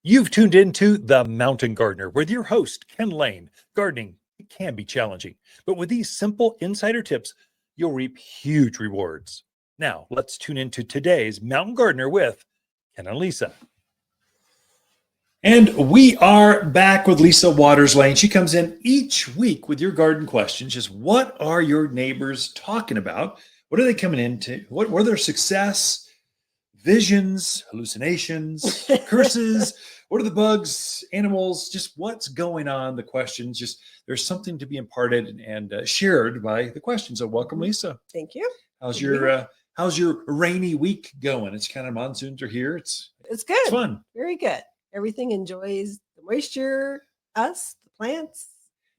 You've tuned into The Mountain Gardener with your host, Ken Lain. Gardening it can be challenging, but with these simple insider tips, you'll reap huge rewards. Now, let's tune into today's Mountain Gardener with Ken and Lisa. And we are back with Lisa Waters Lain. She comes in each week with your garden questions. Just what are your neighbors talking about? What are they coming into? What were their success? Visions, hallucinations, curses, what are the bugs, animals, just what's going on, the questions, just there's something to be imparted and shared by the questions. So welcome, Lisa. Thank you. How's your rainy week going? It's kind of monsoons are here. It's good. It's fun. Very good. Everything enjoys the moisture, us, the plants.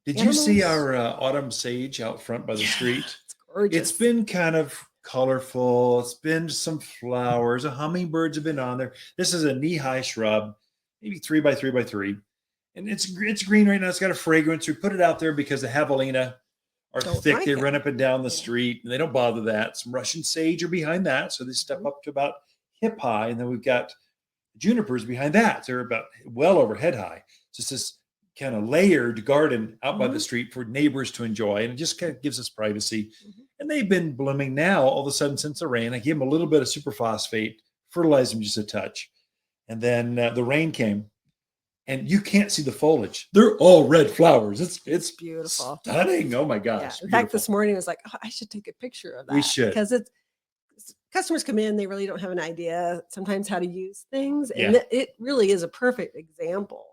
Did animals. You see our autumn sage out front by the street? It's gorgeous. It's been kind of colorful. It's been some flowers. The hummingbirds have been on there. This is a knee-high shrub, maybe 3 by 3 by 3, and it's green right now. It's got a fragrance. We put it out there because the javelina are thick. Like they run up and down the street, and they don't bother that. Some Russian sage are behind that, so they step up to about hip high, and then we've got junipers behind that. They're about well over head high. So it's this kind of layered garden out by the street for neighbors to enjoy, and it just kind of gives us privacy. And they've been blooming now all of a sudden since the rain. I gave them a little bit of superphosphate, fertilized them just a touch, and then the rain came, and you can't see the foliage. They're all red flowers. It's beautiful, stunning. Oh my gosh! Yeah. In fact, this morning I was like, oh, I should take a picture of that. We should, because customers come in, they really don't have an idea sometimes how to use things, and it really is a perfect example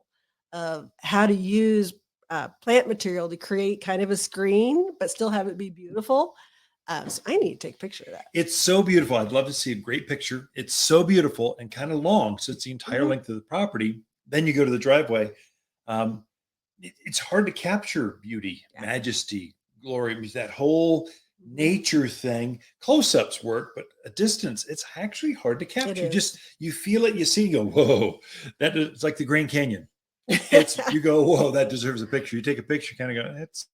of how to use plant material to create kind of a screen, but still have it be beautiful. So I need to take a picture of that. It's so beautiful. I'd love to see a great picture. It's so beautiful and kind of long. So it's the entire length of the property. Then you go to the driveway. It's hard to capture beauty, majesty, glory, that whole nature thing. Close-ups work, but a distance, it's actually hard to capture. You feel it, you see, you go, whoa, it's like the Grand Canyon. You go, whoa, that deserves a picture. You take a picture, kind of go, that's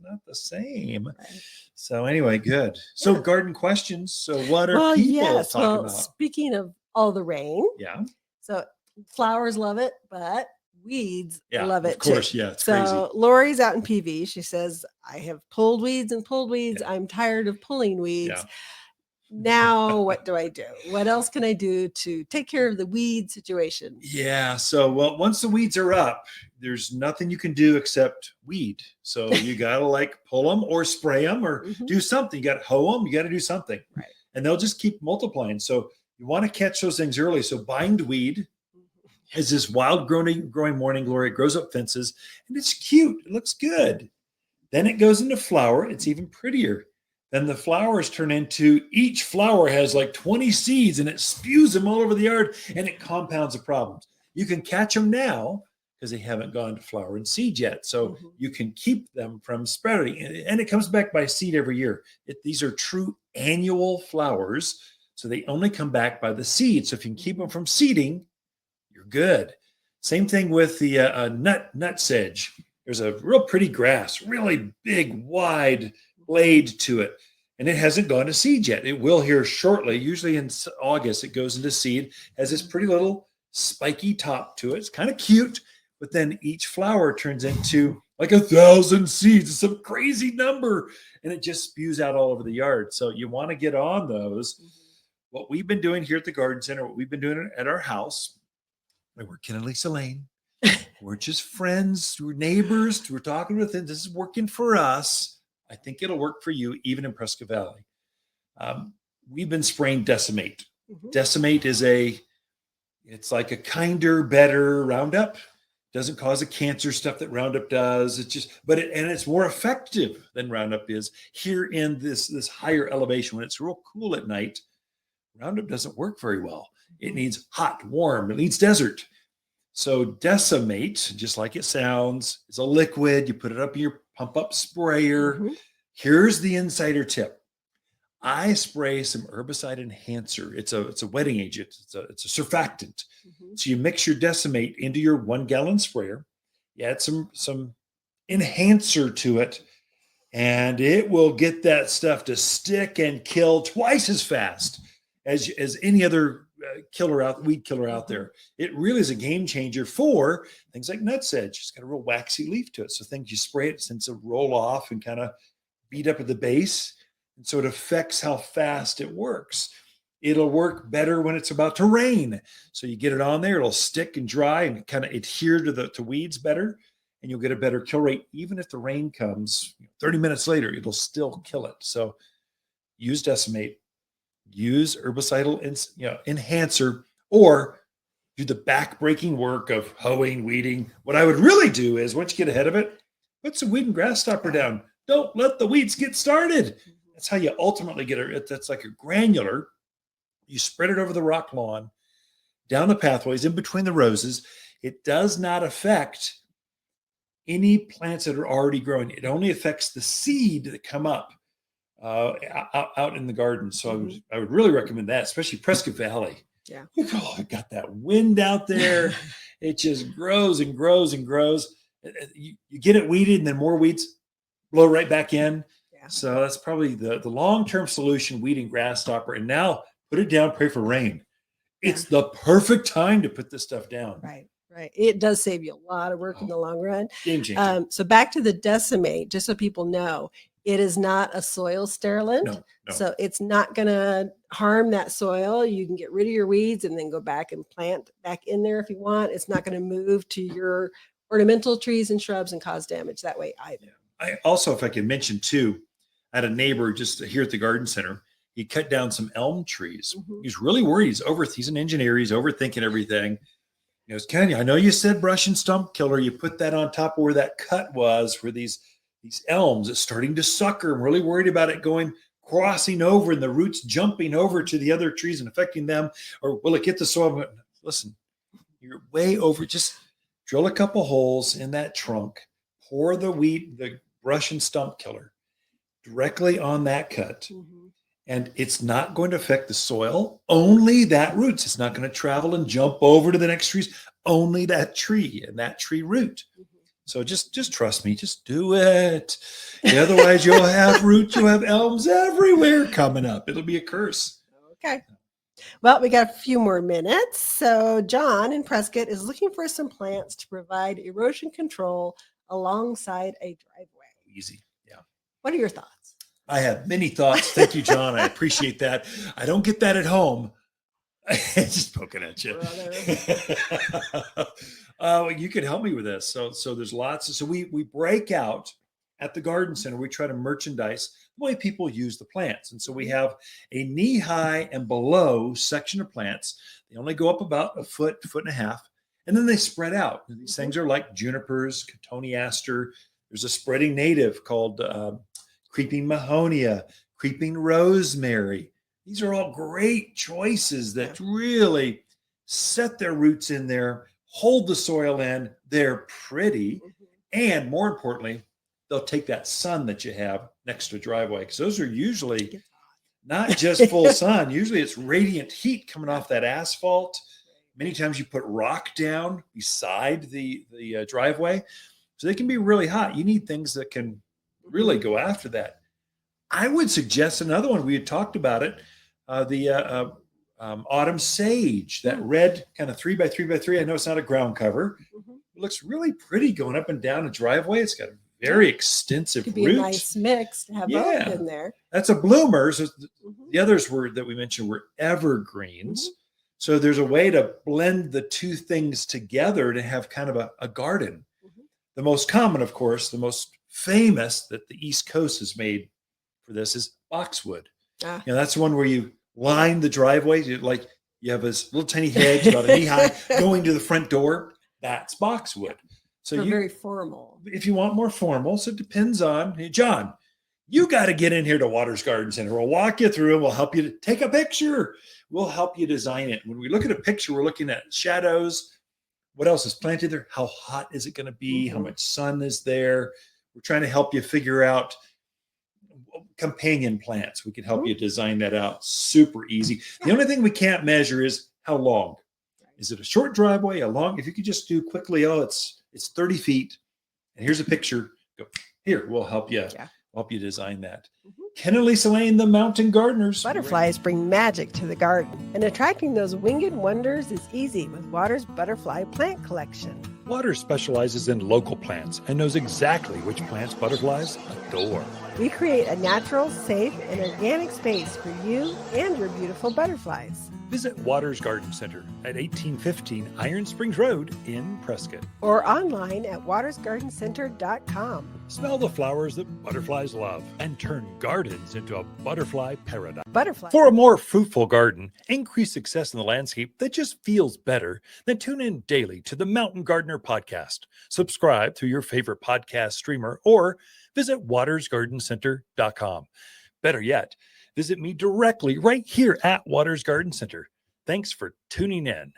not the same. Right. So anyway, good. So garden questions. So what are people talking about? Speaking of all the rain. Yeah. So flowers love it, but weeds love it too. Of course, too. It's crazy. Lori's out in PV. She says, I have pulled weeds and pulled weeds. Yeah. I'm tired of pulling weeds. Yeah. Now, what do I do? What else can I do to take care of the weed situation? Yeah. So, once the weeds are up, there's nothing you can do except weed. So you got to pull them or spray them or do something. You got to hoe them. You got to do something. Right. And they'll just keep multiplying. So you want to catch those things early. So bindweed is this wild growing morning glory. It grows up fences and it's cute. It looks good. Then it goes into flower. It's even prettier. Then the flowers turn into, each flower has 20 seeds and it spews them all over the yard and it compounds the problems. You can catch them now because they haven't gone to flower and seed yet. So you can keep them from spreading, and it comes back by seed every year. These are true annual flowers. So they only come back by the seed. So if you can keep them from seeding, you're good. Same thing with the nut sedge. There's a real pretty grass, really big, wide blade to it, and it hasn't gone to seed yet. It will here shortly. Usually in August it goes into seed. Has this pretty little spiky top to it. It's kind of cute, but then each flower turns into 1,000 seeds. It's some crazy number, and it just spews out all over the yard. So you want to get on those. What we've been doing here at the garden center, what we've been doing at our house, we're Ken and Lisa Lain. We're just friends, we're neighbors, we're talking with them. This is working for us. I think it'll work for you, even in Prescott Valley. We've been spraying Decimate. Decimate is it's like a kinder, better Roundup. Doesn't cause the cancer stuff that Roundup does. It's more effective than Roundup is here in this higher elevation. When it's real cool at night, Roundup doesn't work very well. It needs hot, warm. It needs desert. So Decimate, just like it sounds, is a liquid. You put it up in your pump up sprayer. Here's the insider tip. I spray some herbicide enhancer. It's a wetting agent. It's a surfactant. So you mix your Decimate into your 1 gallon sprayer. You add some enhancer to it, and it will get that stuff to stick and kill twice as fast as any other weed killer out there. It really is a game changer for things like nutsedge. It's got a real waxy leaf to it. So things you spray it tends to roll off and kind of beat up at the base. And so it affects how fast it works. It'll work better when it's about to rain. So you get it on there, it'll stick and dry and kind of adhere to weeds better. And you'll get a better kill rate. Even if the rain comes 30 minutes later, it'll still kill it. So use Decimate, use herbicidal enhancer, or do the back-breaking work of hoeing, weeding. What I would really do is, once you get ahead of it, put some weed and grass stopper down. Don't let the weeds get started. That's how you ultimately get it. That's like a granular. You spread it over the rock lawn, down the pathways, in between the roses. It does not affect any plants that are already growing. It only affects the seed that come up out in the garden. So I would really recommend that, especially Prescott Valley. Yeah. Oh, I got that wind out there. It just grows and grows and grows. You get it weeded, and then more weeds blow right back in. Yeah. So that's probably the long-term solution, weed and grass stopper. And now put it down, pray for rain. It's the perfect time to put this stuff down. Right. Right. It does save you a lot of work in the long run. Game changer. So back to the Decimate, just so people know, it is not a soil sterilant. No. So it's not going to harm that soil. You can get rid of your weeds and then go back and plant back in there if you want. It's not going to move to your ornamental trees and shrubs and cause damage that way either. I also, if I can mention too, I had a neighbor just here at the garden center. He cut down some elm trees. He's really worried. He's an engineer. He's overthinking everything. He goes, Kenny, I know you said brush and stump killer. You put that on top of where that cut was, where these elms, it's starting to sucker. I'm really worried about it crossing over and the roots jumping over to the other trees and affecting them. Or will it get the soil? Listen, you're way over. Just drill a couple holes in that trunk, pour the brush and stump killer directly on that cut. And it's not going to affect the soil, only that roots. It's not going to travel and jump over to the next trees, only that tree and that tree root. So just trust me, just do it. Otherwise, you'll have roots, you'll have elms everywhere coming up. It'll be a curse. Okay. Well, we got a few more minutes. So John in Prescott is looking for some plants to provide erosion control alongside a driveway. Easy. Yeah. What are your thoughts? I have many thoughts. Thank you, John. I appreciate that. I don't get that at home. Just poking at you. You could help me with this. So there's lots. So we break out at the garden center. We try to merchandise the way people use the plants. And so we have a knee-high and below section of plants. They only go up about a foot and a half, and then they spread out. And these things are like junipers, cotoneaster. There's a spreading native called creeping mahonia, creeping rosemary. These are all great choices that really set their roots in there, hold the soil in. They're pretty. And more importantly, they'll take that sun that you have next to a driveway, because those are usually not just full sun. Usually it's radiant heat coming off that asphalt. Many times you put rock down beside the driveway. So they can be really hot. You need things that can really go after that. I would suggest another one. We had talked about it, the autumn sage, that red kind of 3x3x3. I know it's not a ground cover. It looks really pretty going up and down a driveway. It's got a very extensive Could be root. a nice mix to have both in there. That's a bloomer. So the others that we mentioned were evergreens. So there's a way to blend the two things together to have kind of a garden. The most common, of course, the most famous that the East Coast has made for this is boxwood. That's the one where you line the driveway. You have this little tiny hedge about a knee high going to the front door. That's boxwood. So very formal. If you want more formal, so it depends on, hey, John, you got to get in here to Waters Garden Center. We'll walk you through. We'll help you to take a picture. We'll help you design it. When we look at a picture, we're looking at shadows. What else is planted there? How hot is it going to be? How much sun is there? We're trying to help you figure out companion plants. We can help you design that out. Super easy. The only thing we can't measure is how long. Is it a short driveway, a long? If you could just do quickly, it's 30 feet. And here's a picture. Go here. We'll help you. Help you design that. Ken and Lisa Lain, the mountain gardeners. Butterflies bring magic to the garden, and attracting those winged wonders is easy with Water's Butterfly Plant Collection. Water specializes in local plants and knows exactly which plants butterflies adore. We create a natural, safe, and organic space for you and your beautiful butterflies. Visit Waters Garden Center at 1815 Iron Springs Road in Prescott. Or online at watersgardencenter.com. Smell the flowers that butterflies love and turn gardens into a butterfly paradise. Butterfly. For a more fruitful garden, increase success in the landscape that just feels better, then tune in daily to the Mountain Gardener podcast. Subscribe through your favorite podcast streamer or visit watersgardencenter.com. Better yet, visit me directly right here at Waters Garden Center. Thanks for tuning in.